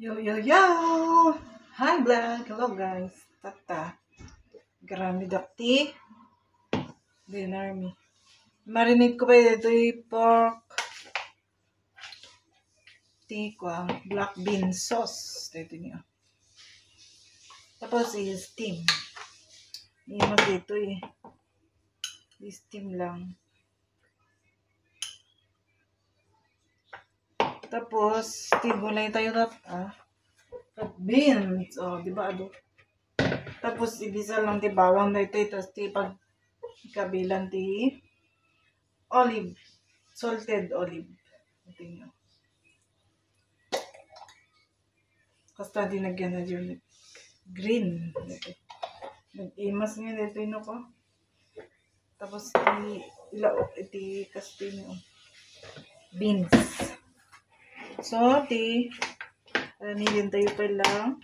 Yo, yo, yo! Hi, vlog! Hello, guys! Tata. Garami dakti. Dinner me. Marinate ko pa dito yung pork. Tikwa. Black bean sauce. Dito niyo. Tapos i-steam. Imas dito eh. I-steam lang. Tapos, steam gulay tayo at beans. Oh, di ba ado? Tapos, ibisa lang ti bawang na ito. Tapos, ti pag kabilang ti olive. Salted olive. Ito nyo. Basta dinagyan na yun. Green. Nag-imas nga dito yun ako. Tapos, ilaok iti kastin yung beans. So, nilin tayo pa lang.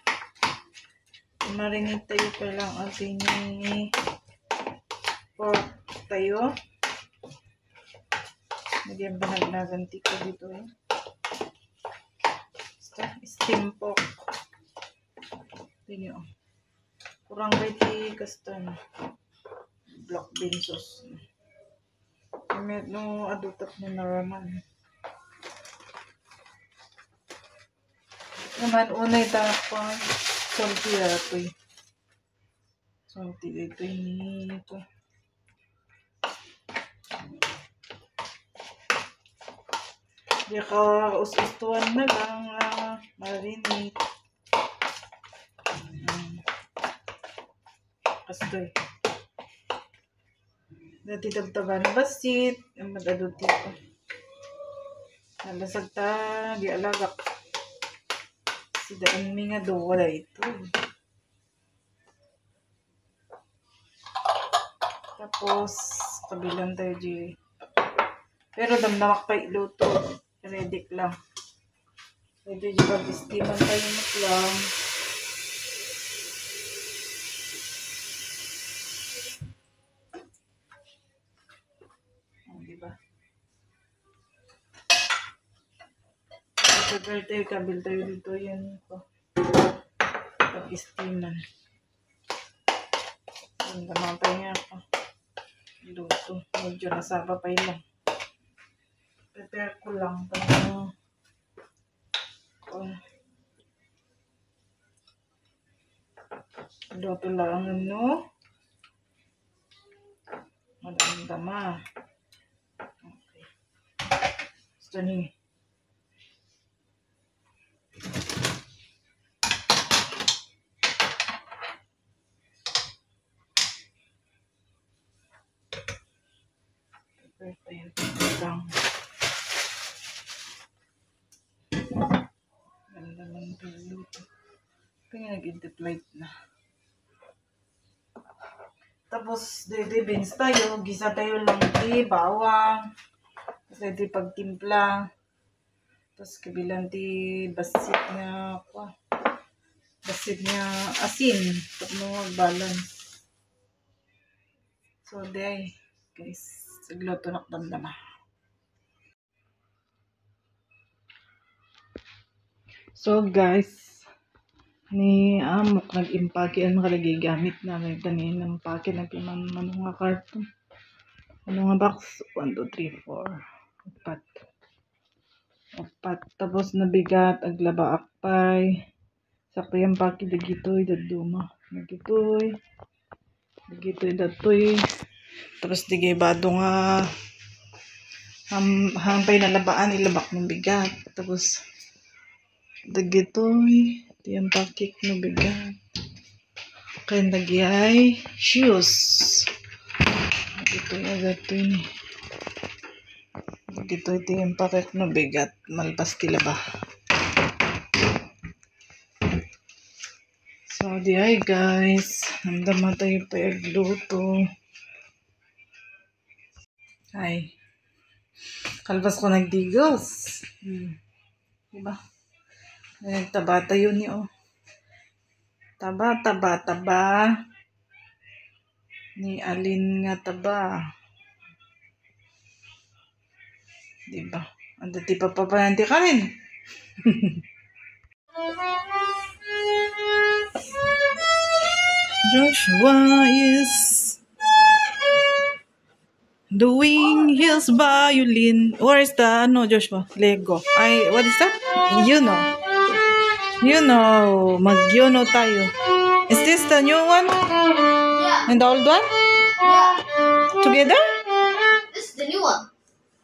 Marinate tayo pa lang ang tini pork tayo. Nagyan ba nagnaganti ko dito eh. Steam pork. Tingnan. Kurang ba iti kastan. Black bean sauce. No adutap na naraman. Naman unay tapang salty ito eh. Salty ito ito. Di ka us-ustuan na lang marinate. Kastoy. Dati tabtaban basit. Ang mag-adot dito. Nalasag ta. Di alagak. Sidaan mi nga do. Wala ito. Tapos, kabilang tayo di. Pero damdamak pa iluto. Ready lang. Pwede di pag-steaman tayo lang. Diba? Prepare tayo, kabil tayo dito yan ito. Pag-steaman. Ang damantay niya ako. Luto. Medyo nasaba pa yun. Prepare ko lang. Luto lang ano. Ang dama. Okay. Gusto niyo. Ayan, lang. Ganda lang ito luto. Kaya nag-interplate na. Tapos, dito beans tayo. Gisa tayo lang di bawang. Tapos dito pagtimpla. Tapos kabilang di basit nga asin. Tapos mag-balance. So, day guys. Sigluto na damdama. So, guys. Ni amok nag-impake ang nakalagay gamit namin tanin ng pake ng piman nga karton. Ano nga box? 1, 2, 3, 4. Apat. Tapos nabigat aglaba akpay. Sakto yung pake dagitoy daduma. Dagitoy datoy. Tapos digay bado nga hampay na labaan ilabak ng bigat. Tapos dagitoy yung pakik no bigat. Kaya nagyay shoes. Ito ni. Ito yung pakik no bigat. Malpas kilaba. So, di ay guys. Namdama tayo pa agluto. Ay. Kalbas ko nagdigos. Diba? Nagtaba tayo ni Taba. Ni alin nga taba. Diba? Ang dati pa pa yan. Di ka rin. Joshua is doing his violin. Where is the Joshua? Lego. What is that? You know. Mag-you know tayo. Is this the new one? Yeah. And the old one? Yeah. Together? This is the new one.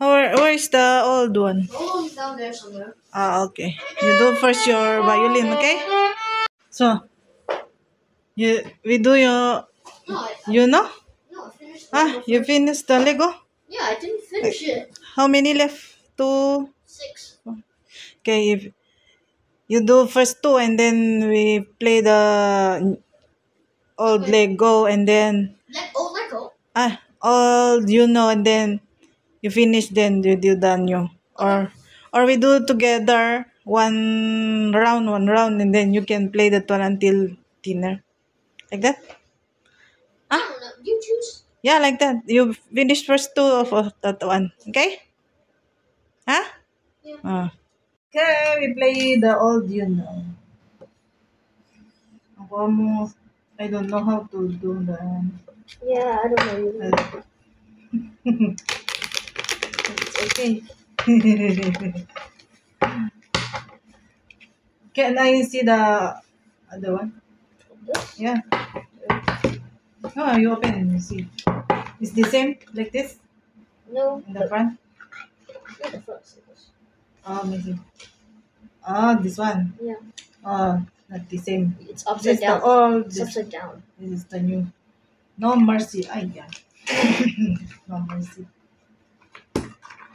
Where is the old one? The old one's down there somewhere. Okay. You do first your violin, okay? So, we do your, No, you know? no, I finished the Lego You first. finished the Lego? Yeah, I didn't finish it. How many left? 2? 6. Okay, if you do first 2 and then we play the old Okay. Lego and then Lego. old and then you finish, then you do the new. Or we do together one round and then you can play that one until dinner. Like that? I don't know. You choose. Yeah, like that. You finish first 2 of that one. Okay? Huh? Yeah. Okay, we play the old I don't know how to do the... Yeah, I don't know. It's okay. Can I see the other one? This? Yeah. No, you open and you see. It's the same like this No. in the front? Yeah, the front is. Oh, maybe. This one. Yeah. Not the same. It's This upside is the down. old. It's upside down. This is the new. No mercy. Ay, yeah. No mercy.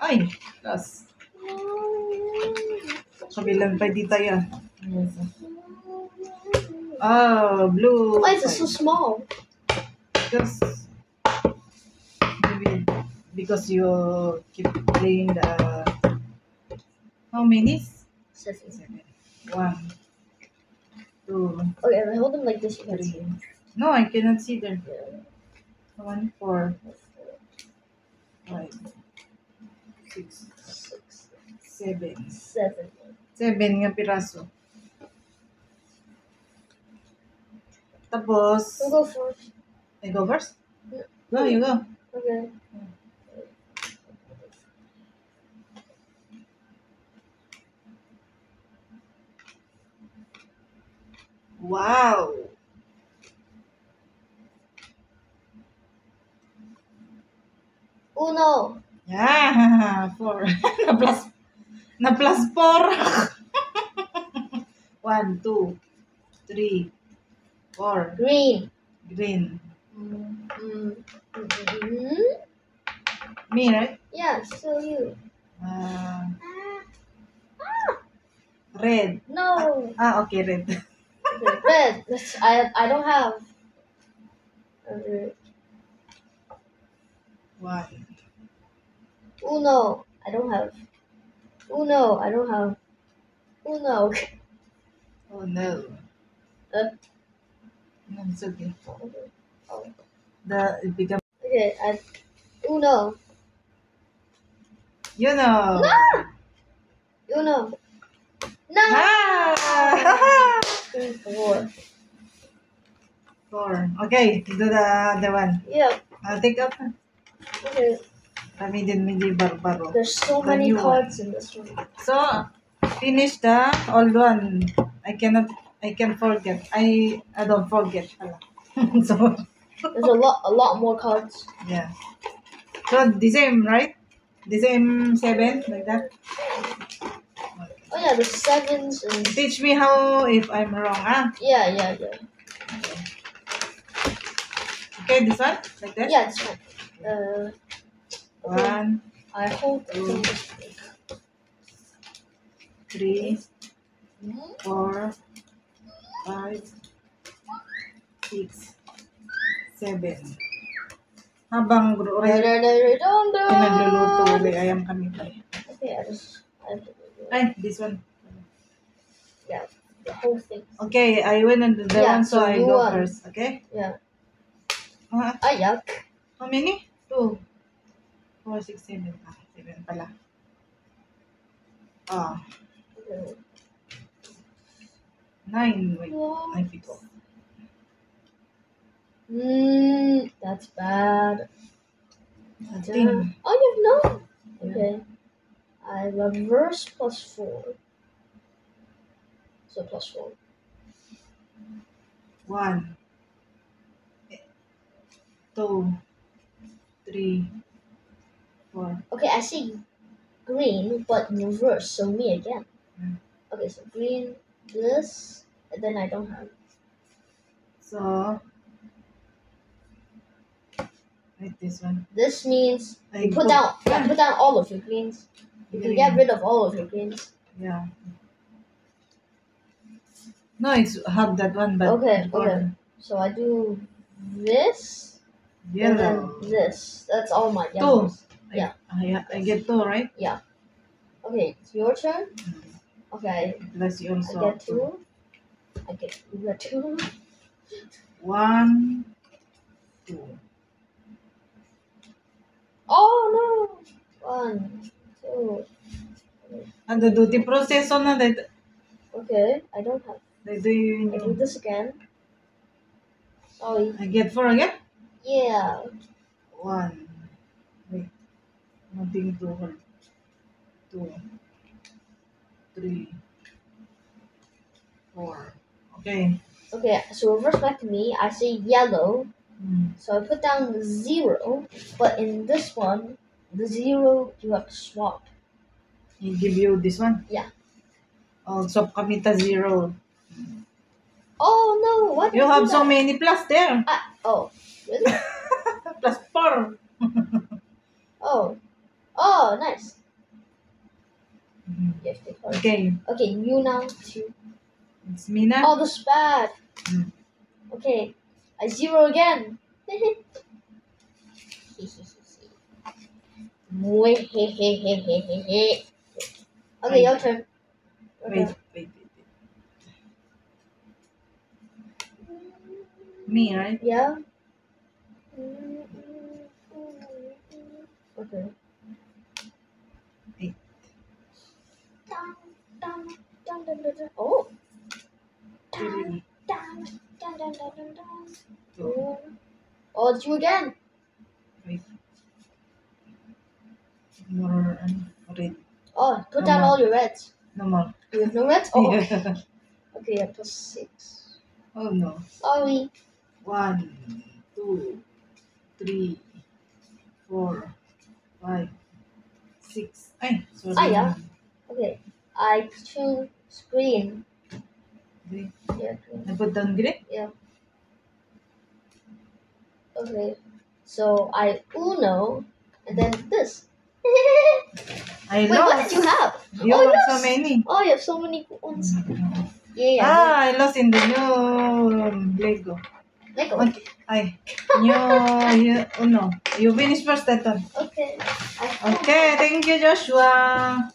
Ay, plus. Kabilang pa di tayo. Blue. Why is it so small? Because you keep playing the... How many? 7. 1, 2, Okay, if I hold them like this, you can 3. see. No, I cannot see them. Yeah. 1, 4, 5, 6, 7. 7. 7 nga piraso. Tapos, We'll go first. I go first? Yeah. No, you go. Okay. Wow! Uno. Yeah! 4. Na plus 4. 1, 2, 3, 4. Green. Green. Mm-hmm. Me, right? Yeah, still you. Red. No. Okay, red. Okay, red. I don't have. Okay. 1. Uno. I don't have. Uno. I don't have. Uno. Oh no. No, it's okay. Okay. Oh. It become... Okay. Uno. You know. No. Uno. No. Ah! 4. 4. Okay, do the other one. Yeah. I'll take up. Okay. Kami din medyo barbaro. There's so The many new cards in this one. So, finish the old one. I can forget. I don't forget. So, There's a lot more cards. yeah. So, the same, right? The same 7, like that? Oh yeah, the 7s and Teach me how if I'm wrong, yeah. Okay, this one? Like that? Yeah, this one. Okay. 1, I hold 2, 3, 4, 5, 6, 7. Habang pinagluluto ulit, ayam kami tayo. Okay, I have to do it. Ay, this one. Yeah, the whole thing. Okay, I went on the Yeah, one, so I you go won. first. Okay? Yeah. Yuck. Yuck. How many? 2, 4, 6, 7. 7 pala. Okay. 9. Wait, What? I fix. That's bad. Nothing. Oh, you have no. Yeah. Okay. I reverse +4. So +4. 1, 2, 3, 4. Okay, I see green, but in reverse. So me again. Okay, so green, this, and then I don't have. So, wait, this one. This means I you put go- down all of your greens. You can get rid of all of your greens. Yeah. No, it's have that one, but Okay, before okay. So I do this, and yellow. then this. That's all my yellows. Yeah. I get 2, right? Yeah. Okay, it's your turn. Okay, Plus you I also. get 2. You get 2. 1, 2. Oh no! 1, 2. Ano do the proseso na that Okay, I don't have. they do you I do this again. Sorry. I get 4 again? Yeah. 1. Wait. Nothing to hold. 2, 3, 4. Okay. Okay, so reverse back to me. I say yellow. So I put down the 0, but in this one, the 0 you have to swap. I give you this one? Yeah. Oh, swap kami ta 0. Oh no! What? You have so many plus there. Oh, really? Plus 4. Oh, nice. Yes, Okay. Okay, you now 2. It's me na. Oh, that's bad. Mm. Okay, I 0 again. Okay, your turn. Wait. Me, right? Yeah. Okay. 8. Oh. 3. 2. Oh, it's you again. Wait. More red. Oh, put down all your reds. No more. You have no reds? Oh, Yeah. okay, yeah, +6. Oh no. Sorry. 1, 2, 3, 4, 5, 6. Ay, sorry. Yeah. Okay, I choose green. Green. Yeah, green. I put down green? Yeah. Okay, so I Uno, and then this. I Wait, lost. what did you have? You Oh, have yes. so many. Oh, you have so many ones. Yeah. I lost in the new Lego. Lego. Okay. Ay. No. You finish first that one. Okay. Okay, thank you, Joshua.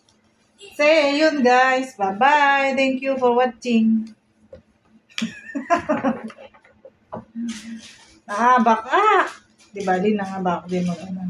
Say yun, guys. Bye-bye. Thank you for watching. Baka. Di ba, di na nga ba ako din mag-ano.